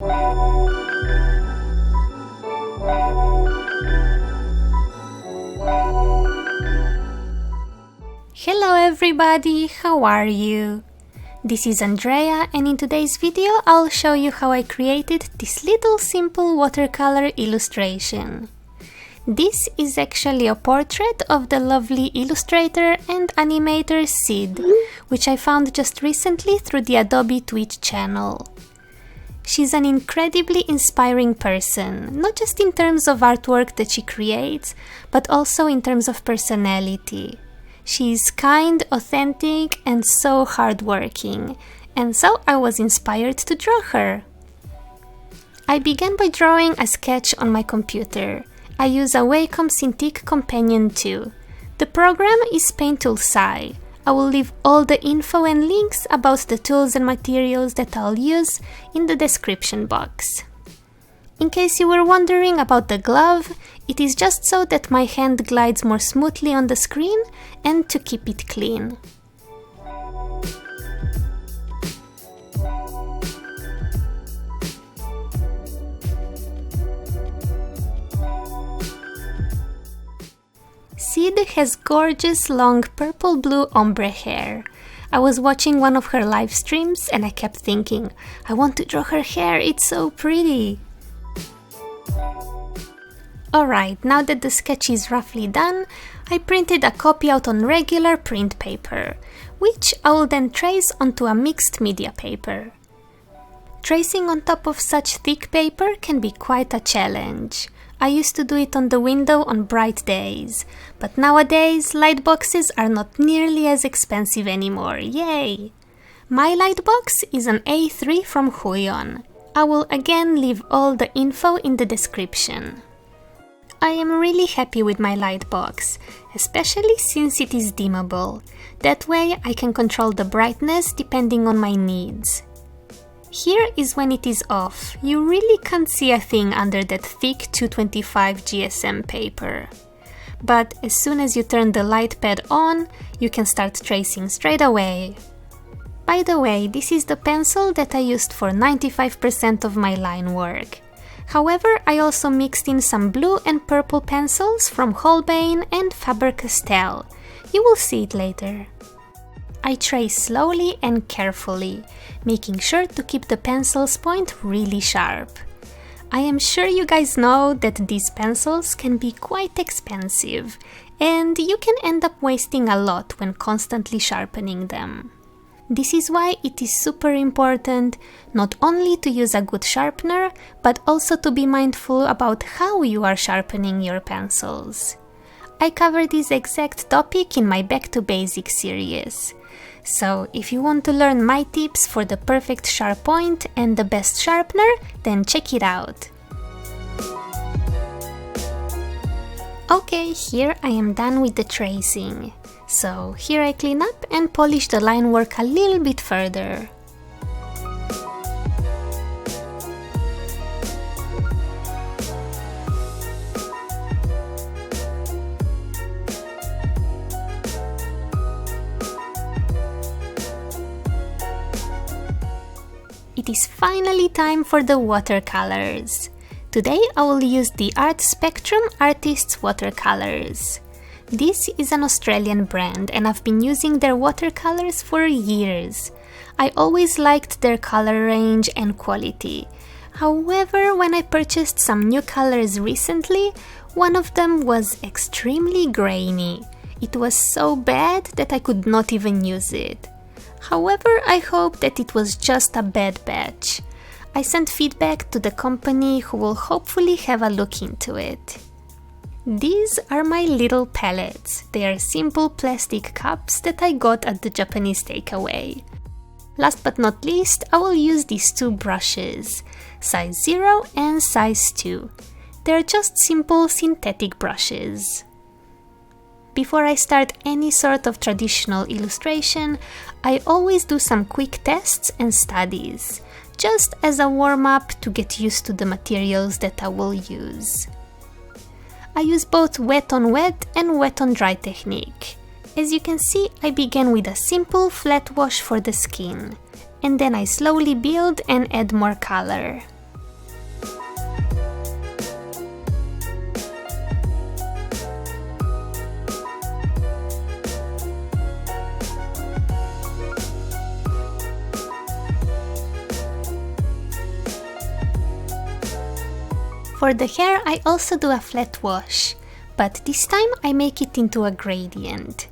Hello everybody, how are you? This is Andreja, and in today's video I'll show you how I created this little simple watercolor illustration. This is actually a portrait of the lovely illustrator and animator Syd, which I found just recently through the Adobe Twitch channel. She's an incredibly inspiring person, not just in terms of artwork that she creates, but also in terms of personality. She's kind, authentic, and so hardworking, and so I was inspired to draw her. I began by drawing a sketch on my computer. I use a Wacom Cintiq Companion 2. The program is Paint Tool SAI. I will leave all the info and links about the tools and materials that I'll use in the description box. In case you were wondering about the glove, it is just so that my hand glides more smoothly on the screen and to keep it clean. Syd has gorgeous long purple-blue ombre hair. I was watching one of her live streams and I kept thinking, I want to draw her hair, it's so pretty. Alright, now that the sketch is roughly done, I printed a copy out on regular print paper, which I will then trace onto a mixed media paper. Tracing on top of such thick paper can be quite a challenge. I used to do it on the window on bright days, but nowadays lightboxes are not nearly as expensive anymore, yay! My lightbox is an A3 from Huion. I will again leave all the info in the description. I am really happy with my lightbox, especially since it is dimmable. That way I can control the brightness depending on my needs. Here is when it is off. You really can't see a thing under that thick 225 GSM paper. But as soon as you turn the light pad on, you can start tracing straight away. By the way, this is the pencil that I used for 95% of my line work. However, I also mixed in some blue and purple pencils from Holbein and Faber-Castell. You will see it later. I trace slowly and carefully, making sure to keep the pencil's point really sharp. I am sure you guys know that these pencils can be quite expensive, and you can end up wasting a lot when constantly sharpening them. This is why it is super important not only to use a good sharpener, but also to be mindful about how you are sharpening your pencils. I cover this exact topic in my Back to Basics series. So if you want to learn my tips for the perfect sharp point and the best sharpener, then check it out. Okay, here I am done with the tracing. So here I clean up and polish the line work a little bit further. It is finally time for the watercolors. Today I will use the ArtSpectrum Artists Watercolors. This is an Australian brand and I've been using their watercolors for years. I always liked their color range and quality. However, when I purchased some new colors recently, one of them was extremely grainy. It was so bad that I could not even use it. However, I hope that it was just a bad batch. I sent feedback to the company who will hopefully have a look into it. These are my little palettes. They are simple plastic cups that I got at the Japanese takeaway. Last but not least, I will use these two brushes, size 0 and size 2. They're just simple synthetic brushes. Before I start any sort of traditional illustration, I always do some quick tests and studies, just as a warm-up to get used to the materials that I will use. I use both wet on wet and wet on dry technique. As you can see, I began with a simple flat wash for the skin, and then I slowly build and add more color. For the hair I also do a flat wash, but this time I make it into a gradient.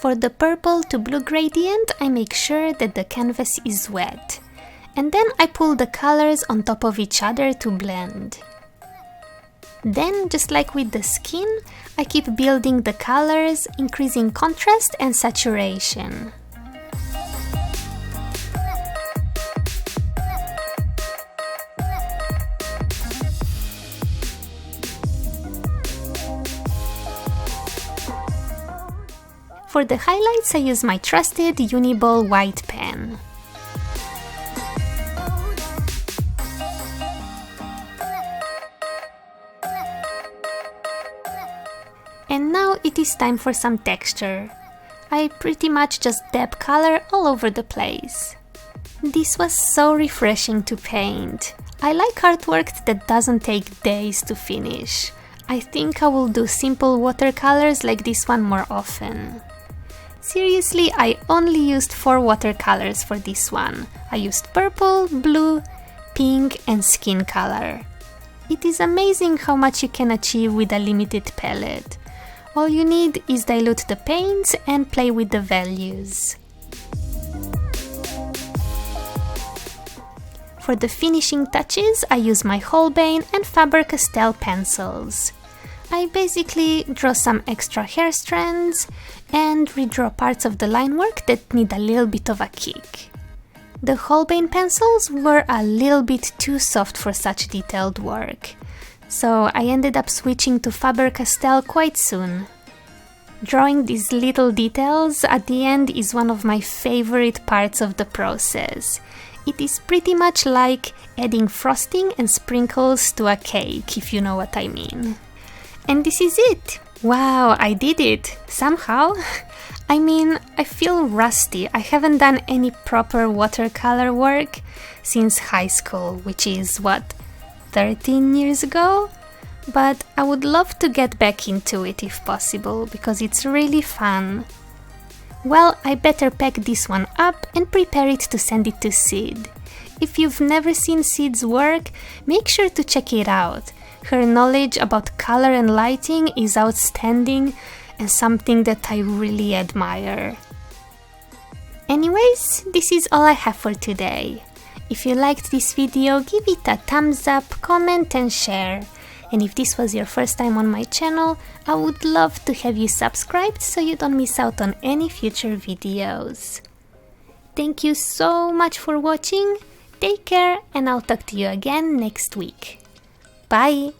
For the purple to blue gradient, I make sure that the canvas is wet. And then I pull the colors on top of each other to blend. Then, just like with the skin, I keep building the colors, increasing contrast and saturation. For the highlights I use my trusted Uniball white pen. And now it is time for some texture. I pretty much just dab color all over the place. This was so refreshing to paint. I like artwork that doesn't take days to finish. I think I will do simple watercolors like this one more often. Seriously, I only used 4 watercolors for this one. I used purple, blue, pink and skin color. It is amazing how much you can achieve with a limited palette. All you need is dilute the paints and play with the values. For the finishing touches, I use my Holbein and Faber-Castell pencils. I basically draw some extra hair strands and redraw parts of the line work that need a little bit of a kick. The Holbein pencils were a little bit too soft for such detailed work, so I ended up switching to Faber-Castell quite soon. Drawing these little details at the end is one of my favorite parts of the process. It is pretty much like adding frosting and sprinkles to a cake, if you know what I mean. And this is it! Wow, I did it! Somehow! I mean, I feel rusty. I haven't done any proper watercolor work since high school, which is, what, 13 years ago? But I would love to get back into it if possible, because it's really fun. Well, I better pack this one up and prepare it to send it to Syd. If you've never seen Syd's work, make sure to check it out. Her knowledge about color and lighting is outstanding and something that I really admire. Anyways, this is all I have for today. If you liked this video, give it a thumbs up, comment and share. And if this was your first time on my channel, I would love to have you subscribed so you don't miss out on any future videos. Thank you so much for watching, take care and I'll talk to you again next week. Bye!